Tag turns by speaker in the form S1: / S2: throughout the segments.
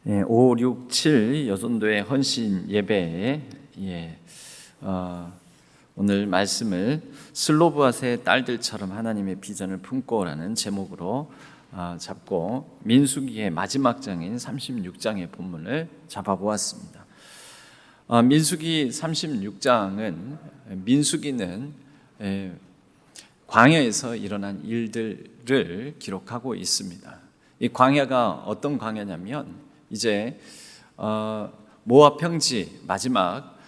S1: 5, 6, 7 여전도의 헌신 예배에 오늘 말씀을 슬로브앗의 딸들처럼 하나님의 비전을 품고라는 제목으로 잡고 민수기의 마지막 장인 36장의 본문을 잡아보았습니다. 민수기 36장은 민수기는 광야에서 일어난 일들을 기록하고 있습니다. 이 광야가 어떤 광야냐면 이제 모압 평지 마지막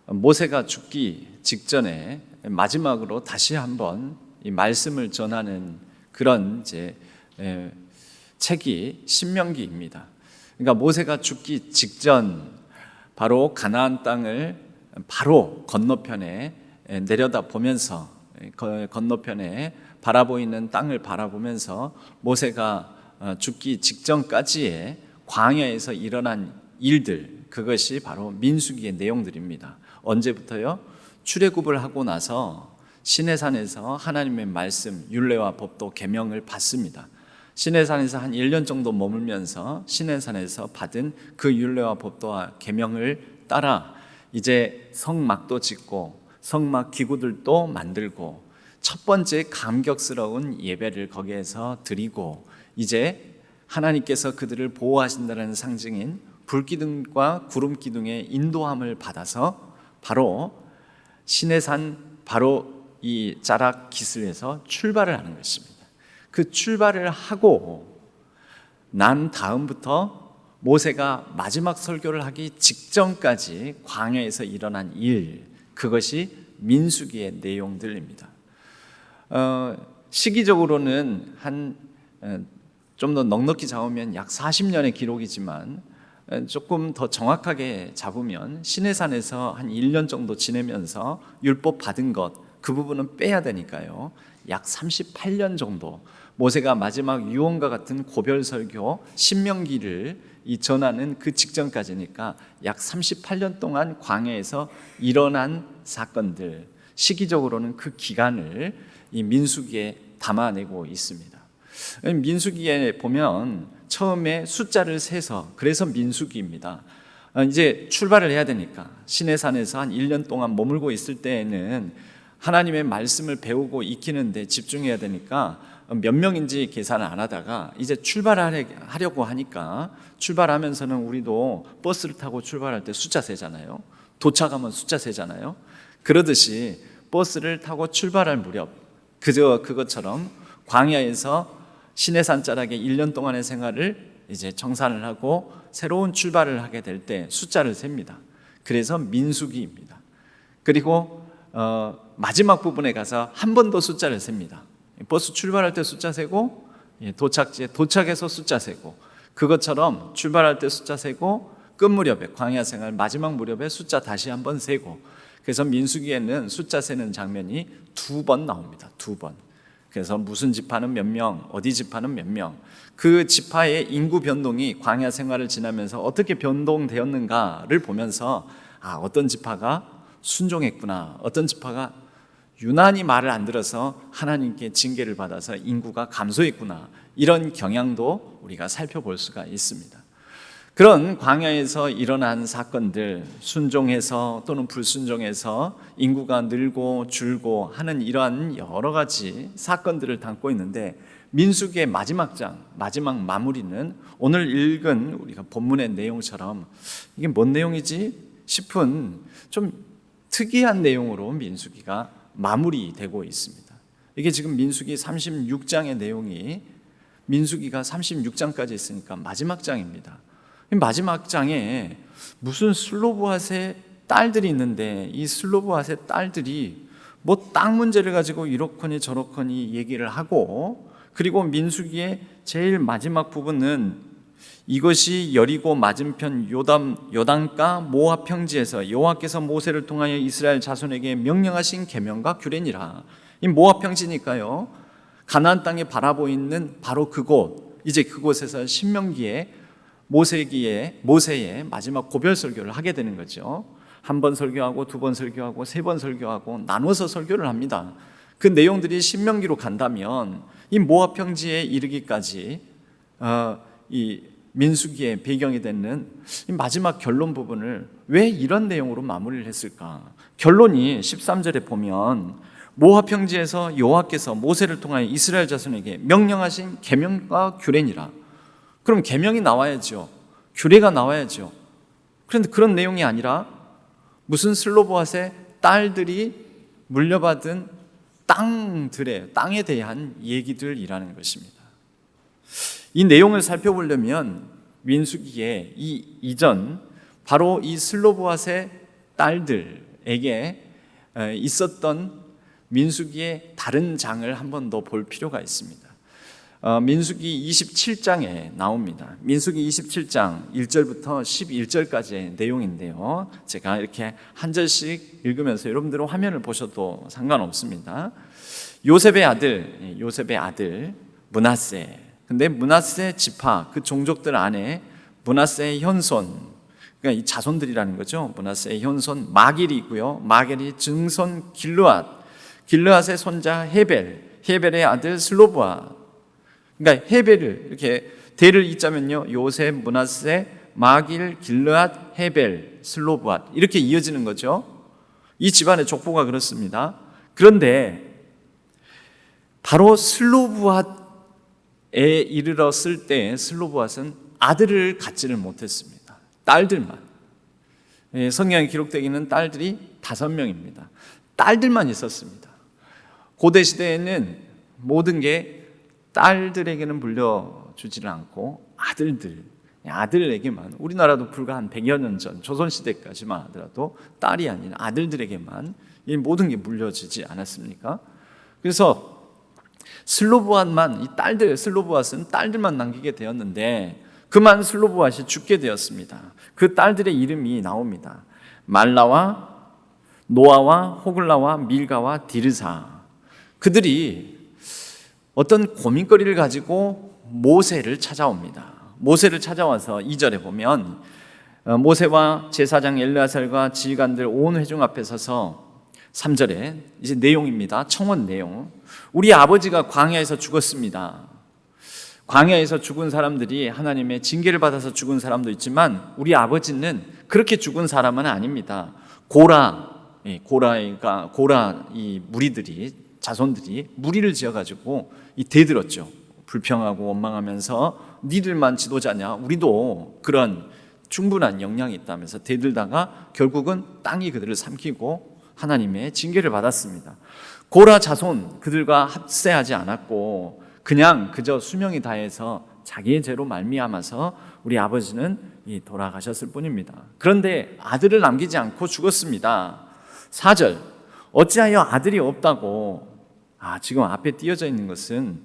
S1: 모세가 죽기 직전에 마지막으로 다시 한번 이 말씀을 전하는 그런 이제 책이 신명기입니다. 그러니까 모세가 죽기 직전 바로 가나안 땅을 바로 건너편에 내려다 보면서 건너편에 바라보이는 땅을 바라보면서 모세가 죽기 직전까지의 광야에서 일어난 일들, 그것이 바로 민수기의 내용들입니다. 언제부터요? 출애굽을 하고 나서 시내산에서 하나님의 말씀, 율례와 법도 계명을 받습니다. 시내산에서 한 1년 정도 머물면서 시내산에서 받은 그 율례와 법도와 계명을 따라 이제 성막도 짓고 성막 기구들도 만들고 첫 번째 감격스러운 예배를 거기에서 드리고 이제 하나님께서 그들을 보호하신다는 상징인 불기둥과 구름기둥의 인도함을 받아서 바로 시내산 바로 이 자락 기슭에서 출발을 하는 것입니다. 그 출발을 하고 난 다음부터 모세가 마지막 설교를 하기 직전까지 광야에서 일어난 일, 그것이 민수기의 내용들입니다. 시기적으로는 좀 더 넉넉히 잡으면 약 40년의 기록이지만 조금 더 정확하게 잡으면 시내산에서 한 1년 정도 지내면서 율법 받은 것, 그 부분은 빼야 되니까요. 약 38년 정도 모세가 마지막 유언과 같은 고별 설교 신명기를 전하는 그 직전까지니까 약 38년 동안 광야에서 일어난 사건들, 시기적으로는 그 기간을 이 민수기에 담아내고 있습니다. 민수기에 보면 처음에 숫자를 세서, 그래서 민수기입니다. 이제 출발을 해야 되니까 시내산에서 한 1년 동안 머물고 있을 때에는 하나님의 말씀을 배우고 익히는데 집중해야 되니까 몇 명인지 계산을 안 하다가 이제 출발하려고 하니까, 출발하면서는 우리도 버스를 타고 출발할 때 숫자 세잖아요. 도착하면 숫자 세잖아요. 그러듯이 버스를 타고 출발할 무렵 그것처럼 광야에서 시내산 자락에 1년 동안의 생활을 이제 정산을 하고 새로운 출발을 하게 될 때 숫자를 셉니다. 그래서 민수기입니다. 그리고 마지막 부분에 가서 한 번 더 숫자를 셉니다. 버스 출발할 때 숫자 세고 도착지에 도착해서 숫자 세고, 그것처럼 출발할 때 숫자 세고 끝 무렵에 광야 생활 마지막 무렵에 숫자 다시 한번 세고, 그래서 민수기에는 숫자 세는 장면이 2번 나옵니다. 2번. 그래서 무슨 지파는 몇 명, 어디 지파는 몇 명, 그 지파의 인구 변동이 광야 생활을 지나면서 어떻게 변동되었는가를 보면서 어떤 지파가 순종했구나, 어떤 지파가 유난히 말을 안 들어서 하나님께 징계를 받아서 인구가 감소했구나, 이런 경향도 우리가 살펴볼 수가 있습니다. 그런 광야에서 일어난 사건들, 순종해서 또는 불순종해서 인구가 늘고 줄고 하는 이러한 여러 가지 사건들을 담고 있는데, 민수기의 마지막 장, 마지막 마무리는 오늘 읽은 우리가 본문의 내용처럼 이게 뭔 내용이지 싶은 좀 특이한 내용으로 민수기가 마무리되고 있습니다. 이게 지금 민수기 36장의 내용이 민수기가 36장까지 있으니까 마지막 장입니다. 마지막 장에 무슨 슬로브앗의 딸들이 있는데, 이 슬로브앗의 딸들이 뭐 땅 문제를 가지고 이렇거니 저렇거니 얘기를 하고, 그리고 민수기의 제일 마지막 부분은 이것이 여리고 맞은편 요단가 모압 평지에서 여호와께서 모세를 통하여 이스라엘 자손에게 명령하신 계명과 규례니라. 이 모압 평지니까요, 가나안 땅에 바라보이는 바로 그곳, 이제 그곳에서 신명기에 모세의 마지막 고별 설교를 하게 되는 거죠. 한 번 설교하고 두 번 설교하고 세 번 설교하고 나눠서 설교를 합니다. 그 내용들이 신명기로 간다면 이 모압 평지에 이르기까지 이 민수기의 배경이 되는 이 마지막 결론 부분을 왜 이런 내용으로 마무리를 했을까? 결론이 13절에 보면 모압 평지에서 여호와께서 모세를 통하여 이스라엘 자손에게 명령하신 계명과 규례니라. 그럼 계명이 나와야죠. 규례가 나와야죠. 그런데 그런 내용이 아니라 무슨 슬로보앗의 딸들이 물려받은 땅에 대한 얘기들이라는 것입니다. 이 내용을 살펴보려면 민수기의 이 이전 바로 이 슬로보앗의 딸들에게 있었던 민수기의 다른 장을 한 번 더 볼 필요가 있습니다. 민수기 27장에 나옵니다. 민수기 27장 1절부터 11절까지의 내용인데요. 제가 이렇게 한 절씩 읽으면서 여러분들은 화면을 보셔도 상관없습니다. 요셉의 아들 므낫세. 근데 므낫세 지파 그 종족들 안에 므낫세의 현손, 그러니까 이 자손들이라는 거죠. 므낫세의 현손 마길이 있고요. 마길이 증손 길르앗의 손자 헤벨의 아들 슬로보앗. 그러니까 헤벨을 이렇게 대를 잇자면요, 요셉, 므낫세, 마길, 길르앗, 헤벨, 슬로보앗 이렇게 이어지는 거죠. 이 집안의 족보가 그렇습니다. 그런데 바로 슬로보앗에 이르렀을 때 슬로보앗은 아들을 갖지를 못했습니다. 딸들만. 성경에 기록되기는 딸들이 5명입니다. 딸들만 있었습니다. 고대 시대에는 모든 게 딸들에게는 물려주지를 않고 아들에게만, 우리나라도 불과 한 100여 년 전 조선시대까지만 하더라도 딸이 아닌 아들들에게만 이 모든 게 물려지지 않았습니까? 그래서 슬로보앗은 딸들만 남기게 되었는데 그만 슬로보앗이 죽게 되었습니다. 그 딸들의 이름이 나옵니다. 말라와 노아와 호글라와 밀가와 디르사. 그들이 어떤 고민거리를 가지고 모세를 찾아옵니다. 모세를 찾아와서 2절에 보면 모세와 제사장 엘르아살과 지휘관들 온 회중 앞에 서서 3절에 이제 내용입니다. 청원 내용. 우리 아버지가 광야에서 죽었습니다. 광야에서 죽은 사람들이 하나님의 징계를 받아서 죽은 사람도 있지만 우리 아버지는 그렇게 죽은 사람은 아닙니다. 고라 이 무리들이, 자손들이 무리를 지어가지고 이 대들었죠. 불평하고 원망하면서 니들만 지도자냐, 우리도 그런 충분한 역량이 있다면서 대들다가 결국은 땅이 그들을 삼키고 하나님의 징계를 받았습니다. 고라 자손 그들과 합세하지 않았고 그저 수명이 다해서 자기의 죄로 말미암아서 우리 아버지는 돌아가셨을 뿐입니다. 그런데 아들을 남기지 않고 죽었습니다. 4절, 어찌하여 아들이 없다고. 지금 앞에 띄어져 있는 것은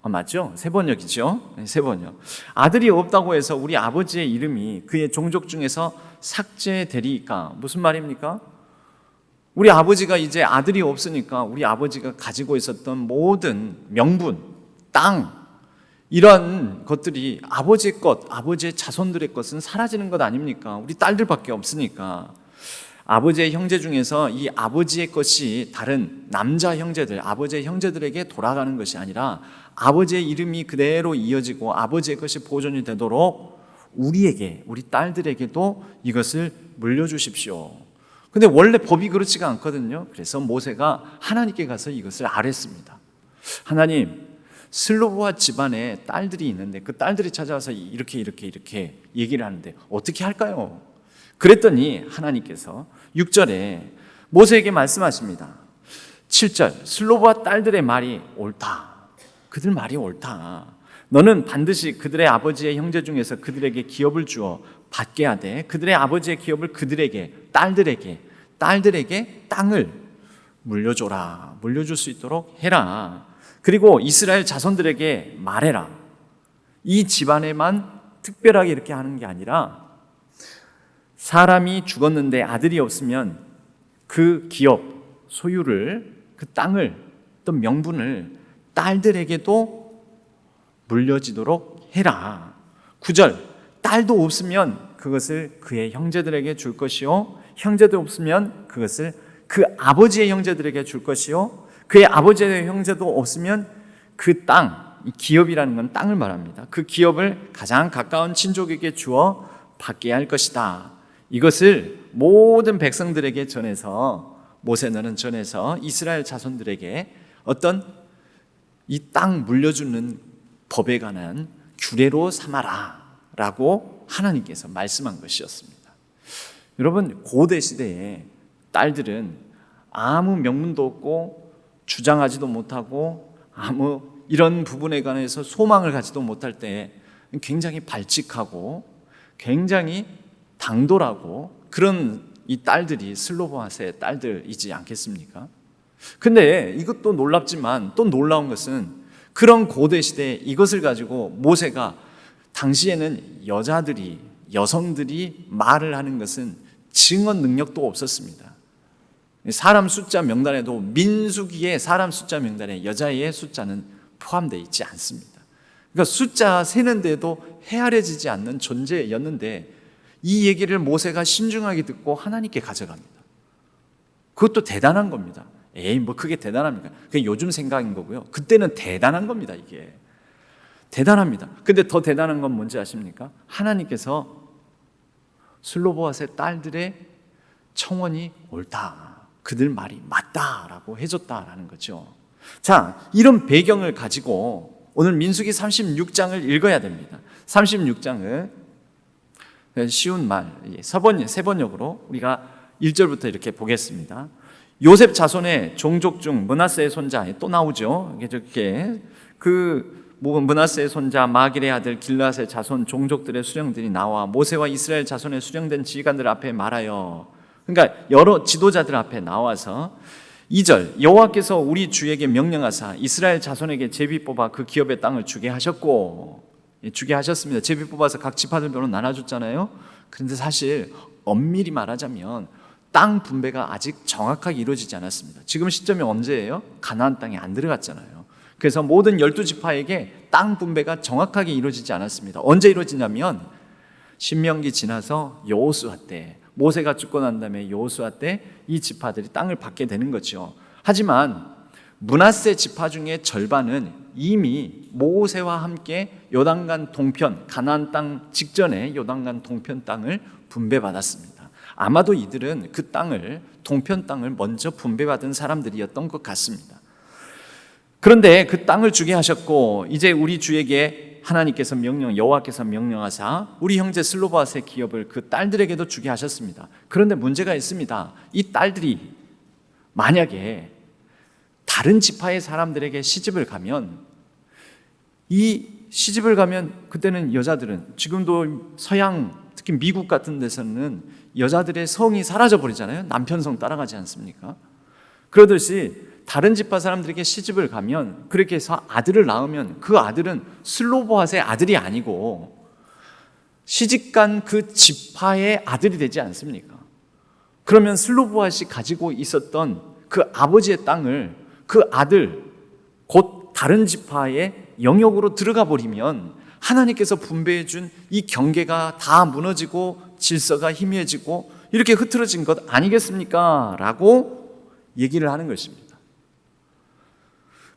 S1: 맞죠? 세번역이죠? 네, 세번역. 아들이 없다고 해서 우리 아버지의 이름이 그의 종족 중에서 삭제되리까? 무슨 말입니까? 우리 아버지가 이제 아들이 없으니까 우리 아버지가 가지고 있었던 모든 명분, 땅, 이런 것들이 아버지의 것, 아버지의 자손들의 것은 사라지는 것 아닙니까? 우리 딸들밖에 없으니까. 아버지의 형제 중에서 이 아버지의 것이 다른 남자 형제들, 아버지의 형제들에게 돌아가는 것이 아니라 아버지의 이름이 그대로 이어지고 아버지의 것이 보존이 되도록 우리 딸들에게도 이것을 물려주십시오. 근데 원래 법이 그렇지가 않거든요. 그래서 모세가 하나님께 가서 이것을 아뢰습니다. 하나님, 슬로보앗 집안에 딸들이 있는데 그 딸들이 찾아와서 이렇게 얘기를 하는데 어떻게 할까요? 그랬더니 하나님께서 6절에 모세에게 말씀하십니다. 7절, 슬로보앗 딸들의 말이 옳다. 그들 말이 옳다. 너는 반드시 그들의 아버지의 형제 중에서 그들에게 기업을 주어 받게 하되 그들의 아버지의 기업을 그들에게, 딸들에게 땅을 물려줘라. 물려줄 수 있도록 해라. 그리고 이스라엘 자손들에게 말해라. 이 집안에만 특별하게 이렇게 하는 게 아니라 사람이 죽었는데 아들이 없으면 그 기업, 소유를, 그 땅을, 또 명분을 딸들에게도 물려지도록 해라. 9절, 딸도 없으면 그것을 그의 형제들에게 줄 것이요, 형제도 없으면 그것을 그 아버지의 형제들에게 줄 것이요, 그의 아버지의 형제도 없으면 그 땅, 이 기업이라는 건 땅을 말합니다. 그 기업을 가장 가까운 친족에게 주어 받게 할 것이다. 이것을 모든 백성들에게 전해서, 모세는 전해서 이스라엘 자손들에게 어떤 이 땅 물려주는 법에 관한 규례로 삼아라 라고 하나님께서 말씀한 것이었습니다. 여러분, 고대 시대에 딸들은 아무 명분도 없고 주장하지도 못하고 아무 이런 부분에 관해서 소망을 가지도 못할 때 굉장히 발칙하고 굉장히 당돌하고 그런 이 딸들이 슬로보아스의 딸들이지 않겠습니까? 근데 이것도 놀랍지만 또 놀라운 것은 그런 고대 시대에 이것을 가지고 모세가, 당시에는 여성들이 말을 하는 것은 증언 능력도 없었습니다. 사람 숫자 명단에도 민수기의 사람 숫자 명단에 여자의 숫자는 포함되어 있지 않습니다. 그러니까 숫자 세는데도 헤아려지지 않는 존재였는데 이 얘기를 모세가 신중하게 듣고 하나님께 가져갑니다. 그것도 대단한 겁니다. 뭐 그게 대단합니까? 그게 요즘 생각인 거고요. 그때는 대단한 겁니다. 이게 대단합니다. 근데 더 대단한 건 뭔지 아십니까? 하나님께서 슬로보아스의 딸들의 청원이 옳다, 그들 말이 맞다라고 해줬다라는 거죠. 자, 이런 배경을 가지고 오늘 민수기 36장을 읽어야 됩니다. 36장을 쉬운 말, 세번역으로 우리가 1절부터 이렇게 보겠습니다. 요셉 자손의 종족 중 므낫세의 손자, 또 나오죠. 이렇게 므낫세의 손자 마길의 아들 길앗의 자손 종족들의 수령들이 나와 모세와 이스라엘 자손의 수령된 지휘관들 앞에 말하여, 그러니까 여러 지도자들 앞에 나와서 2절, 여호와께서 우리 주에게 명령하사 이스라엘 자손에게 제비 뽑아 그 기업의 땅을 주게 하셨고, 주게 하셨습니다. 제비 뽑아서 각 지파들별로 나눠줬잖아요. 그런데 사실 엄밀히 말하자면 땅 분배가 아직 정확하게 이루어지지 않았습니다. 지금 시점이 언제예요? 가나안 땅에 안 들어갔잖아요. 그래서 모든 12지파에게 땅 분배가 정확하게 이루어지지 않았습니다. 언제 이루어지냐면 신명기 지나서 여호수아 때, 모세가 죽고 난 다음에 여호수아 때 이 지파들이 땅을 받게 되는 거죠. 하지만 므낫세 지파 중에 절반은 이미 모세와 함께 요단강 동편, 가나안 땅 직전에 요단강 동편 땅을 분배받았습니다. 아마도 이들은 그 땅을, 동편 땅을 먼저 분배받은 사람들이었던 것 같습니다. 그런데 그 땅을 주게 하셨고, 이제 우리 주에게 하나님께서 여호와께서 명령하사 우리 형제 슬로보아스의 기업을 그 딸들에게도 주게 하셨습니다. 그런데 문제가 있습니다. 이 딸들이 만약에 다른 지파의 사람들에게 시집을 가면, 그때는 여자들은, 지금도 서양, 특히 미국 같은 데서는 여자들의 성이 사라져 버리잖아요. 남편 성 따라가지 않습니까? 그러듯이 다른 지파 사람들에게 시집을 가면, 그렇게 해서 아들을 낳으면 그 아들은 슬로보아스의 아들이 아니고 시집간 그 지파의 아들이 되지 않습니까? 그러면 슬로보아스이 가지고 있었던 그 아버지의 땅을 그 아들, 곧 다른 지파의 영역으로 들어가 버리면 하나님께서 분배해 준 이 경계가 다 무너지고 질서가 희미해지고 이렇게 흐트러진 것 아니겠습니까? 라고 얘기를 하는 것입니다.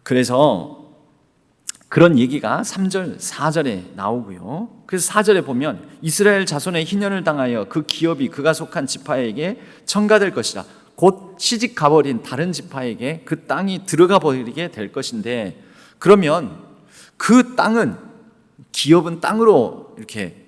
S1: 그래서 그런 얘기가 3절, 4절에 나오고요. 그래서 4절에 보면 이스라엘 자손의 희년을 당하여 그 기업이 그가 속한 지파에게 청가될 것이라, 곧 시집 가버린 다른 지파에게 그 땅이 들어가 버리게 될 것인데, 그러면 그 땅은, 기업은 땅으로 이렇게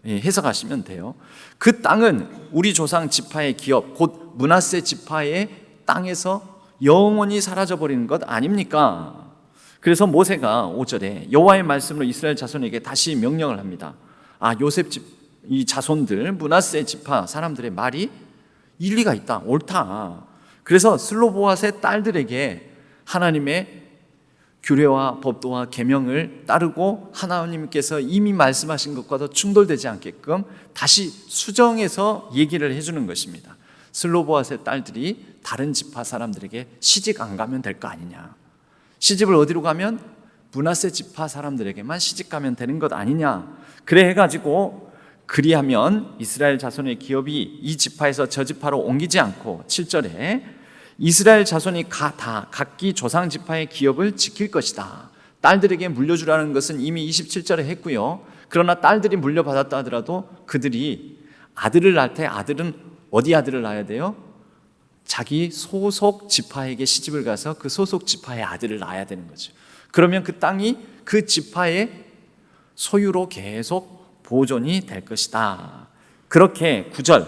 S1: 해석하시면 돼요. 그 땅은 우리 조상 지파의 기업, 곧 므낫세 지파의 땅에서 영원히 사라져버리는 것 아닙니까? 그래서 모세가 5절에 여호와의 말씀으로 이스라엘 자손에게 다시 명령을 합니다. 요셉 이 자손들, 므낫세 지파 사람들의 말이 일리가 있다, 옳다. 그래서 슬로보아스의 딸들에게 하나님의 규례와 법도와 계명을 따르고 하나님께서 이미 말씀하신 것과도 충돌되지 않게끔 다시 수정해서 얘기를 해주는 것입니다. 슬로보아스의 딸들이 다른 지파 사람들에게 시집 안 가면 될 거 아니냐, 시집을 어디로 가면 므낫세 지파 사람들에게만 시집 가면 되는 것 아니냐, 그래 해가지고 그리하면 이스라엘 자손의 기업이 이 지파에서 저 지파로 옮기지 않고, 7절에 이스라엘 자손이 다 각기 조상 지파의 기업을 지킬 것이다. 딸들에게 물려주라는 것은 이미 27절에 했고요. 그러나 딸들이 물려받았다 하더라도 그들이 아들을 낳을 때 아들은 어디 아들을 낳아야 돼요? 자기 소속 지파에게 시집을 가서 그 소속 지파의 아들을 낳아야 되는 거죠. 그러면 그 땅이 그 지파의 소유로 계속 보존이 될 것이다. 그렇게 9절,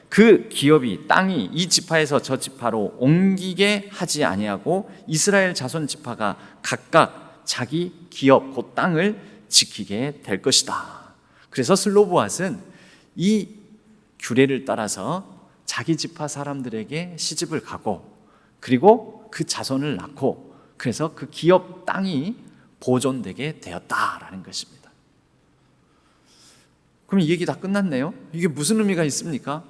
S1: 그 기업이 땅이 이 지파에서 저 지파로 옮기게 하지 아니하고 이스라엘 자손 지파가 각각 자기 기업 곧 땅을 지키게 될 것이다. 그래서 슬로보앗은 이 규례를 따라서 자기 지파 사람들에게 시집을 가고 그리고 그 자손을 낳고 그래서 그 기업 땅이 보존되게 되었다라는 것입니다. 그럼 이 얘기 다 끝났네요? 이게 무슨 의미가 있습니까?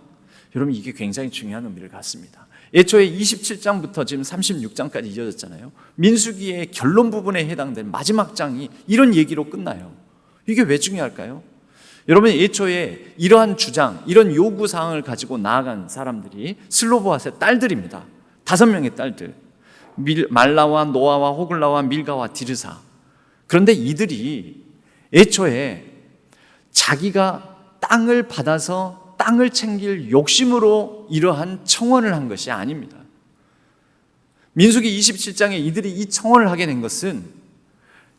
S1: 여러분, 이게 굉장히 중요한 의미를 갖습니다. 애초에 27장부터 지금 36장까지 이어졌잖아요. 민수기의 결론 부분에 해당된 마지막 장이 이런 얘기로 끝나요. 이게 왜 중요할까요? 여러분, 애초에 이러한 주장, 이런 요구사항을 가지고 나아간 사람들이 슬로보앗의 딸들입니다. 5명의 딸들, 말라와 노아와 호글라와 밀가와 디르사. 그런데 이들이 애초에 자기가 땅을 받아서 땅을 챙길 욕심으로 이러한 청원을 한 것이 아닙니다. 민수기 27장에 이들이 이 청원을 하게 된 것은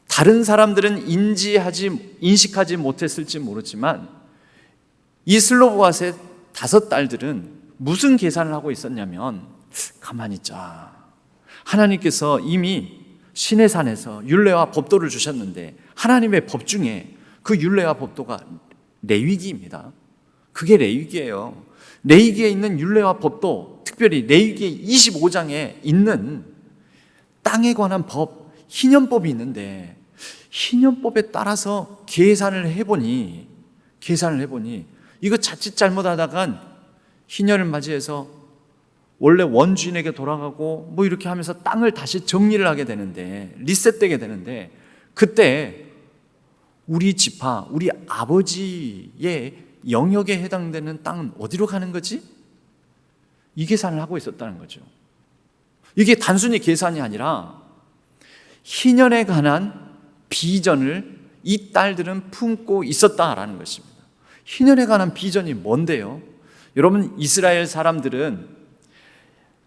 S1: 다른 사람들은 인식하지 못했을지 모르지만 이 슬로보앗의 5 딸들은 무슨 계산을 하고 있었냐면, 가만히 있자, 하나님께서 이미 시내산에서 율례와 법도를 주셨는데 하나님의 법 중에 그 율례와 법도가 레위기입니다. 그게 레위기예요. 레위기에 있는 율례와 법도, 특별히 레위기 25장에 있는 땅에 관한 법, 희년법이 있는데 희년법에 따라서 계산을 해보니 이거 자칫 잘못하다간 희년을 맞이해서 원래 원주인에게 돌아가고 뭐 이렇게 하면서 땅을 다시 정리를 하게 되는데, 리셋되게 되는데, 그때 우리 지파, 우리 아버지의 영역에 해당되는 땅은 어디로 가는 거지? 이 계산을 하고 있었다는 거죠. 이게 단순히 계산이 아니라 희년에 관한 비전을 이 딸들은 품고 있었다라는 것입니다. 희년에 관한 비전이 뭔데요? 여러분, 이스라엘 사람들은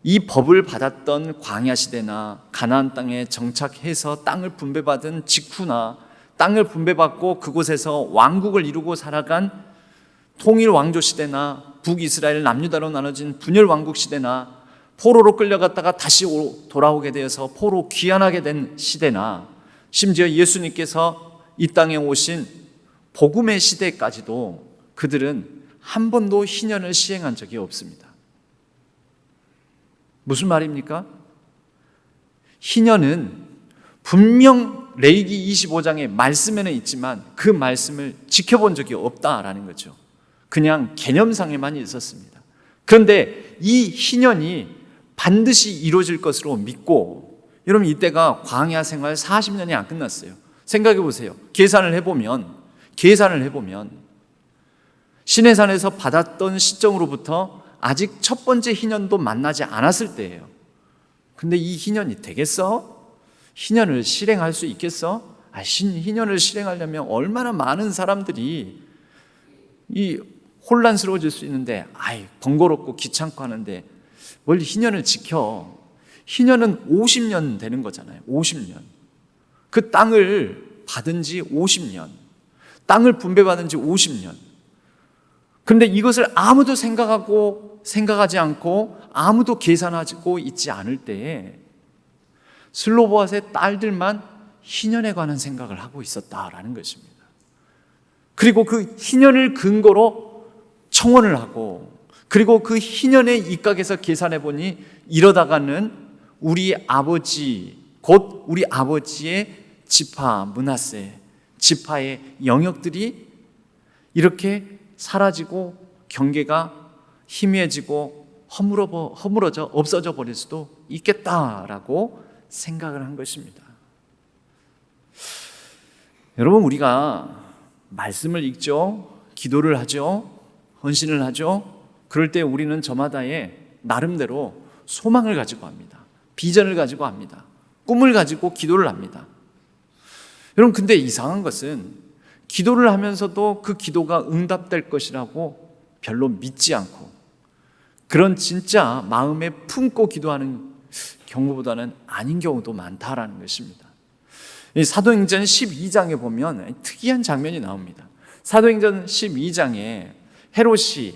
S1: 이 법을 받았던 광야 시대나 가나안 땅에 정착해서 땅을 분배받은 직후나 땅을 분배받고 그곳에서 왕국을 이루고 살아간 통일 왕조 시대나 북이스라엘 남유다로 나눠진 분열 왕국 시대나 포로로 끌려갔다가 다시 돌아오게 되어서 포로 귀환하게 된 시대나 심지어 예수님께서 이 땅에 오신 복음의 시대까지도 그들은 한 번도 희년을 시행한 적이 없습니다. 무슨 말입니까? 희년은 분명 레위기 25장의 말씀에는 있지만 그 말씀을 지켜본 적이 없다라는 거죠. 그냥 개념상에만 있었습니다. 그런데 이 희년이 반드시 이루어질 것으로 믿고, 여러분, 이때가 광야 생활 40년이 안 끝났어요. 생각해 보세요. 계산을 해보면 시내산에서 받았던 시점으로부터 아직 첫 번째 희년도 만나지 않았을 때예요. 근데 이 희년이 되겠어? 희년을 실행할 수 있겠어? 희년을 실행하려면 얼마나 많은 사람들이 혼란스러워질 수 있는데, 번거롭고 귀찮고 하는데 뭘 희년을 지켜? 희년은 50년 되는 거잖아요. 50년. 그 땅을 받은 지 50년. 땅을 분배받은 지 50년. 그런데 이것을 아무도 생각하지 않고 아무도 계산하고 있지 않을 때에 슬로보앗의 딸들만 희년에 관한 생각을 하고 있었다라는 것입니다. 그리고 그 희년을 근거로 청원을 하고, 그리고 그 희년의 입각에서 계산해 보니 이러다가는 우리 아버지, 곧 우리 아버지의 지파 므낫세, 지파의 영역들이 이렇게 사라지고 경계가 희미해지고 허물어져 없어져 버릴 수도 있겠다라고 생각을 한 것입니다. 여러분, 우리가 말씀을 읽죠, 기도를 하죠, 헌신을 하죠. 그럴 때 우리는 저마다의 나름대로 소망을 가지고 합니다. 비전을 가지고 합니다. 꿈을 가지고 기도를 합니다. 여러분, 근데 이상한 것은 기도를 하면서도 그 기도가 응답될 것이라고 별로 믿지 않고 그런 진짜 마음에 품고 기도하는 경우보다는 아닌 경우도 많다라는 것입니다. 사도행전 12장에 보면 특이한 장면이 나옵니다. 사도행전 12장에 헤롯이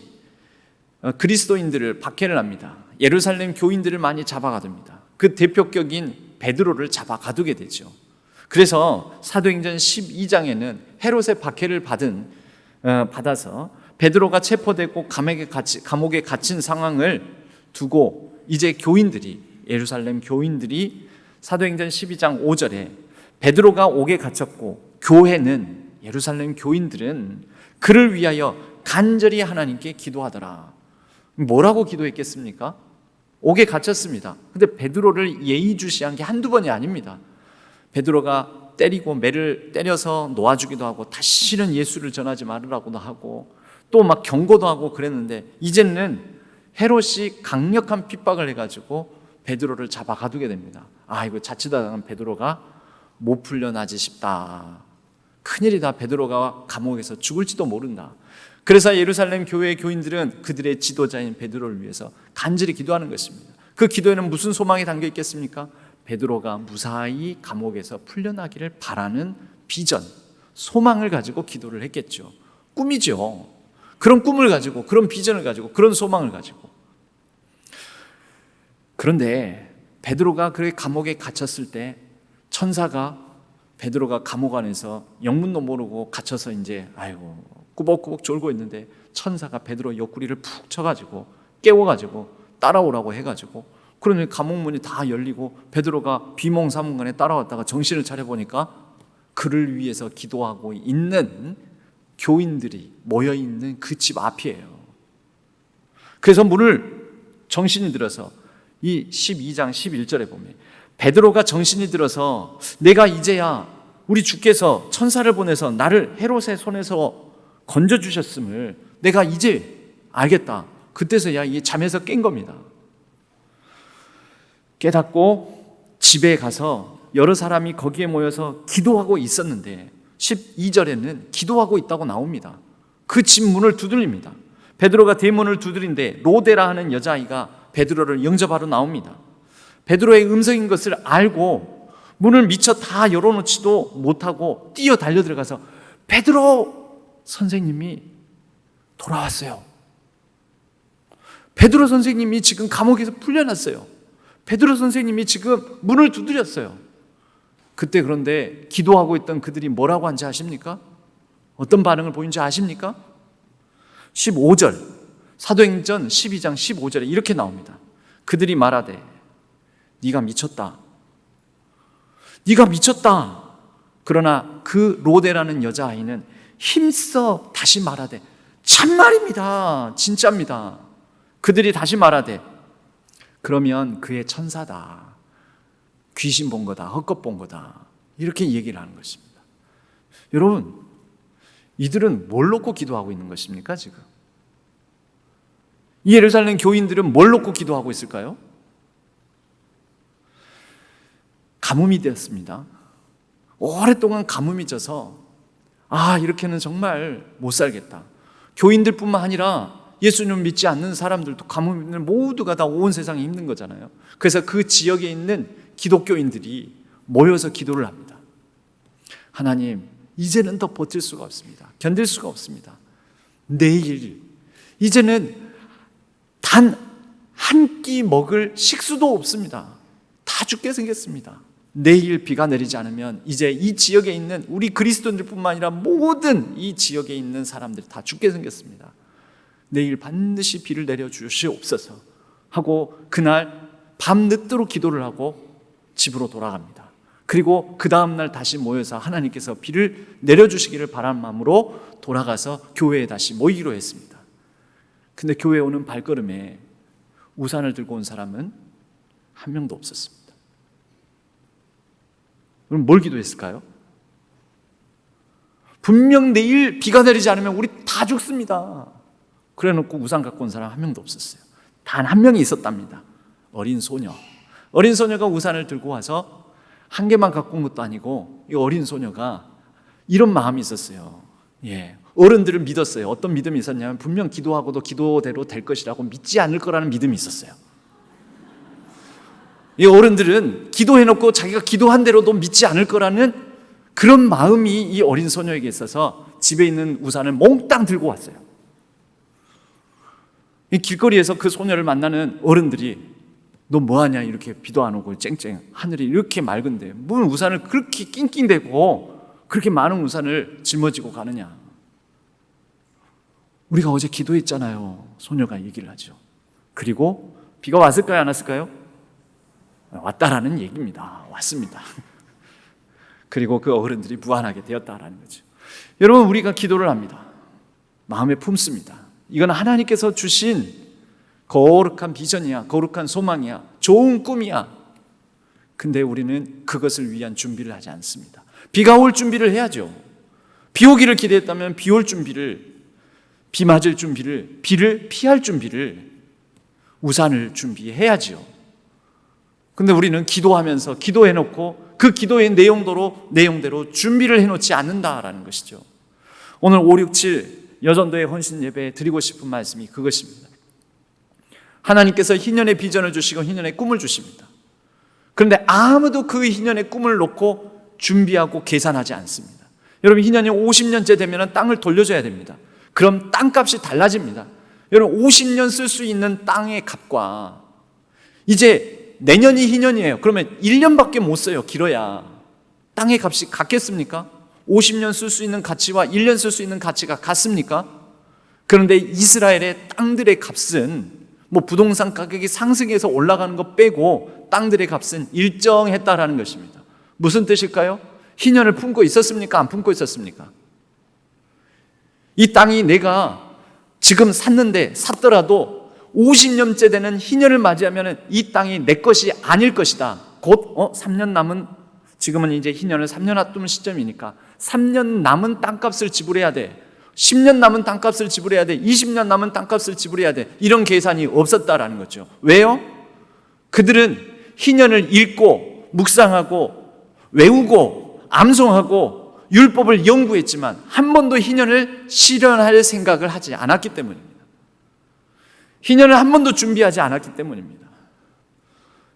S1: 그리스도인들을 박해를 합니다. 예루살렘 교인들을 많이 잡아가둡니다. 그 대표격인 베드로를 잡아가두게 되죠. 그래서 사도행전 12장에는 헤롯의 박해를 받아서 베드로가 체포되고 감옥에 갇힌 상황을 두고 이제 예루살렘 교인들이 사도행전 12장 5절에 베드로가 옥에 갇혔고 예루살렘 교인들은 그를 위하여 간절히 하나님께 기도하더라. 뭐라고 기도했겠습니까? 옥에 갇혔습니다. 근데 베드로를 예의주시한 게 한두 번이 아닙니다. 베드로가 때리고 매를 때려서 놓아주기도 하고 다시는 예수를 전하지 말으라고도 하고 또 막 경고도 하고 그랬는데 이제는 헤롯이 강력한 핍박을 해가지고 베드로를 잡아 가두게 됩니다. 이거 자칫하다가 베드로가 못 풀려나지 싶다. 큰일이다. 베드로가 감옥에서 죽을지도 모른다. 그래서 예루살렘 교회의 교인들은 그들의 지도자인 베드로를 위해서 간절히 기도하는 것입니다. 그 기도에는 무슨 소망이 담겨 있겠습니까? 베드로가 무사히 감옥에서 풀려나기를 바라는 비전, 소망을 가지고 기도를 했겠죠. 꿈이죠. 그런 꿈을 가지고, 그런 비전을 가지고, 그런 소망을 가지고. 그런데 베드로가 그 감옥에 갇혔을 때 천사가 베드로가 감옥 안에서 영문도 모르고 갇혀서 이제 꾸벅꾸벅 졸고 있는데 천사가 베드로 옆구리를 푹 쳐가지고 깨워가지고 따라오라고 해가지고 그러니 감옥문이 다 열리고 베드로가 비몽사몽간에 따라왔다가 정신을 차려보니까 그를 위해서 기도하고 있는 교인들이 모여있는 그 집 앞이에요. 그래서 정신이 들어서 이 12장 11절에 보면 베드로가 정신이 들어서 내가 이제야 우리 주께서 천사를 보내서 나를 헤롯의 손에서 건져주셨음을 내가 이제 알겠다. 그때서야 이 잠에서 깬 겁니다. 깨닫고 집에 가서 여러 사람이 거기에 모여서 기도하고 있었는데 12절에는 기도하고 있다고 나옵니다. 그 집 문을 두드립니다. 베드로가 대문을 두드린데 로데라 하는 여자아이가 베드로를 영접하러 나옵니다. 베드로의 음성인 것을 알고 문을 미처 다 열어놓지도 못하고 뛰어 달려 들어가서 베드로 선생님이 돌아왔어요. 베드로 선생님이 지금 감옥에서 풀려났어요. 베드로 선생님이 지금 문을 두드렸어요. 그때 그런데 기도하고 있던 그들이 뭐라고 한지 아십니까? 어떤 반응을 보인지 아십니까? 15절 사도행전 12장 15절에 이렇게 나옵니다. 그들이 말하되 네가 미쳤다. 네가 미쳤다. 그러나 그 로데라는 여자아이는 힘써 다시 말하되 참말입니다. 진짜입니다. 그들이 다시 말하되 그러면 그의 천사다. 귀신 본 거다. 헛것 본 거다. 이렇게 얘기를 하는 것입니다. 여러분, 이들은 뭘 놓고 기도하고 있는 것입니까 지금? 이 예루살렘 교인들은 뭘 놓고 기도하고 있을까요? 가뭄이 되었습니다. 오랫동안 가뭄이 져서 이렇게는 정말 못 살겠다. 교인들뿐만 아니라 예수님을 믿지 않는 사람들도 가뭄을 모두가 다 온 세상에 힘든 거잖아요. 그래서 그 지역에 있는 기독교인들이 모여서 기도를 합니다. 하나님, 이제는 더 버틸 수가 없습니다. 견딜 수가 없습니다. 내일 이제는 단 한 끼 먹을 식수도 없습니다. 다 죽게 생겼습니다. 내일 비가 내리지 않으면 이제 이 지역에 있는 우리 그리스도인들뿐만 아니라 모든 이 지역에 있는 사람들이 다 죽게 생겼습니다. 내일 반드시 비를 내려주시옵소서 하고 그날 밤늦도록 기도를 하고 집으로 돌아갑니다. 그리고 그 다음날 다시 모여서 하나님께서 비를 내려주시기를 바라는 마음으로 돌아가서 교회에 다시 모이기로 했습니다. 근데 교회에 오는 발걸음에 우산을 들고 온 사람은 한 명도 없었습니다. 그럼 뭘 기도했을까요? 분명 내일 비가 내리지 않으면 우리 다 죽습니다. 그래 놓고 우산 갖고 온 사람 한 명도 없었어요. 단 한 명이 있었답니다. 어린 소녀가 우산을 들고 와서 한 개만 갖고 온 것도 아니고 이 어린 소녀가 이런 마음이 있었어요. 어른들을 믿었어요. 어떤 믿음이 있었냐면 분명 기도하고도 기도대로 될 것이라고 믿지 않을 거라는 믿음이 있었어요. 이 어른들은 기도해놓고 자기가 기도한 대로도 믿지 않을 거라는 그런 마음이 이 어린 소녀에게 있어서 집에 있는 우산을 몽땅 들고 왔어요. 이 길거리에서 그 소녀를 만나는 어른들이 너 뭐하냐, 이렇게 비도 안 오고 쨍쨍 하늘이 이렇게 맑은데 뭘 우산을 그렇게 낑낑대고 그렇게 많은 우산을 짊어지고 가느냐. 우리가 어제 기도했잖아요. 소녀가 얘기를 하죠. 그리고 비가 왔을까요, 안 왔을까요? 왔다라는 얘기입니다. 왔습니다. 그리고 그 어른들이 무한하게 되었다라는 거죠. 여러분, 우리가 기도를 합니다. 마음에 품습니다. 이건 하나님께서 주신 거룩한 비전이야, 거룩한 소망이야, 좋은 꿈이야. 근데 우리는 그것을 위한 준비를 하지 않습니다. 비가 올 준비를 해야죠. 비 오기를 기대했다면 비 올 준비를, 비 맞을 준비를, 비를 피할 준비를, 우산을 준비해야죠. 근데 우리는 기도하면서 기도해놓고 그 기도의 내용대로 준비를 해놓지 않는다라는 것이죠. 오늘 5, 6, 7 여전도의 헌신 예배에 드리고 싶은 말씀이 그것입니다. 하나님께서 희년의 비전을 주시고 희년의 꿈을 주십니다. 그런데 아무도 그 희년의 꿈을 놓고 준비하고 계산하지 않습니다. 여러분, 희년이 50년째 되면 땅을 돌려줘야 됩니다. 그럼 땅값이 달라집니다. 여러분, 50년 쓸 수 있는 땅의 값과 이제 내년이 희년이에요. 그러면 1년밖에 못 써요. 길어야. 땅의 값이 같겠습니까? 50년 쓸 수 있는 가치와 1년 쓸 수 있는 가치가 같습니까? 그런데 이스라엘의 땅들의 값은 부동산 가격이 상승해서 올라가는 거 빼고 땅들의 값은 일정했다라는 것입니다. 무슨 뜻일까요? 희년을 품고 있었습니까? 안 품고 있었습니까? 이 땅이 내가 지금 샀더라도 50년째 되는 희년을 맞이하면 이 땅이 내 것이 아닐 것이다. 곧 3년 남은, 지금은 이제 희년을 3년 앞둔 시점이니까 3년 남은 땅값을 지불해야 돼. 10년 남은 땅값을 지불해야 돼. 20년 남은 땅값을 지불해야 돼. 이런 계산이 없었다라는 거죠. 왜요? 그들은 희년을 읽고 묵상하고 외우고 암송하고 율법을 연구했지만 한 번도 희년을 실현할 생각을 하지 않았기 때문입니다. 희년을 한 번도 준비하지 않았기 때문입니다.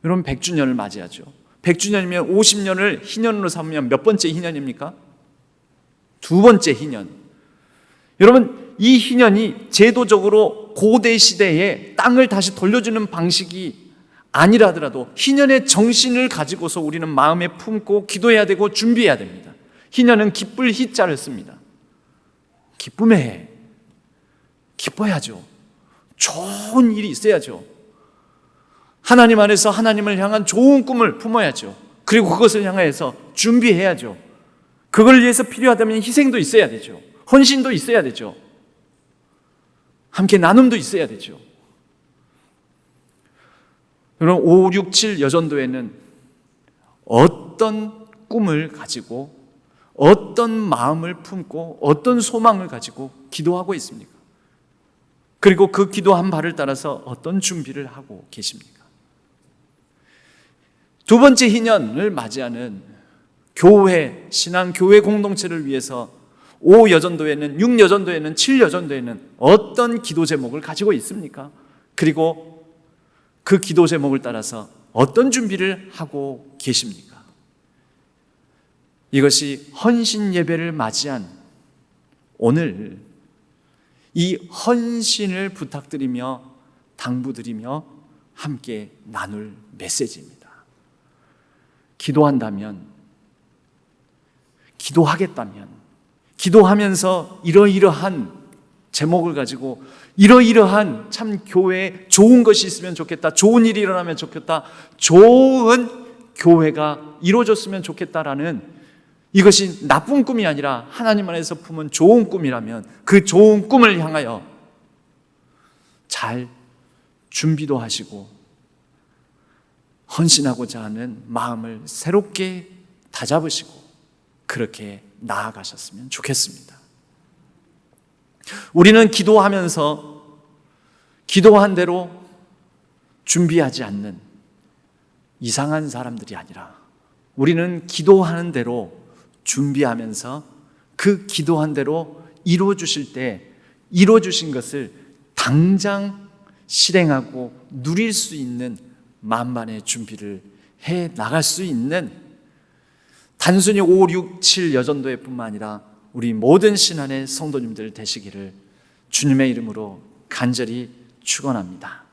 S1: 여러분, 100주년을 맞이하죠. 100주년이면 50년을 희년으로 삼으면 몇 번째 희년입니까? 두 번째 희년. 여러분, 이 희년이 제도적으로 고대 시대에 땅을 다시 돌려주는 방식이 아니라 하더라도 희년의 정신을 가지고서 우리는 마음에 품고 기도해야 되고 준비해야 됩니다. 희년은 기쁠 희자를 씁니다. 기쁨의 해. 기뻐야죠. 좋은 일이 있어야죠. 하나님 안에서 하나님을 향한 좋은 꿈을 품어야죠. 그리고 그것을 향해서 준비해야죠. 그걸 위해서 필요하다면 희생도 있어야 되죠. 헌신도 있어야 되죠. 함께 나눔도 있어야 되죠. 여러분, 5, 6, 7 여전도에는 어떤 꿈을 가지고 어떤 마음을 품고 어떤 소망을 가지고 기도하고 있습니까? 그리고 그 기도한 바를 따라서 어떤 준비를 하고 계십니까? 두 번째 희년을 맞이하는 교회, 신앙 교회 공동체를 위해서 5 여전도에는, 6 여전도에는, 7 여전도에는 어떤 기도 제목을 가지고 있습니까? 그리고 그 기도 제목을 따라서 어떤 준비를 하고 계십니까? 이것이 헌신 예배를 맞이한 오늘 이 헌신을 부탁드리며 당부드리며 함께 나눌 메시지입니다. 기도한다면, 기도하겠다면, 기도하면서 이러이러한 제목을 가지고 이러이러한 참 교회에 좋은 것이 있으면 좋겠다, 좋은 일이 일어나면 좋겠다, 좋은 교회가 이루어졌으면 좋겠다라는, 이것이 나쁜 꿈이 아니라 하나님 안에서 품은 좋은 꿈이라면 그 좋은 꿈을 향하여 잘 준비도 하시고 헌신하고자 하는 마음을 새롭게 다잡으시고 그렇게 나아가셨으면 좋겠습니다. 우리는 기도하면서 기도한 대로 준비하지 않는 이상한 사람들이 아니라 우리는 기도하는 대로 준비하면서 그 기도한 대로 이루어 주실 때 이루어 주신 것을 당장 실행하고 누릴 수 있는 만반의 준비를 해 나갈 수 있는 단순히 5, 6, 7 여전도회뿐만 아니라 우리 모든 신안의 성도님들 되시기를 주님의 이름으로 간절히 축원합니다.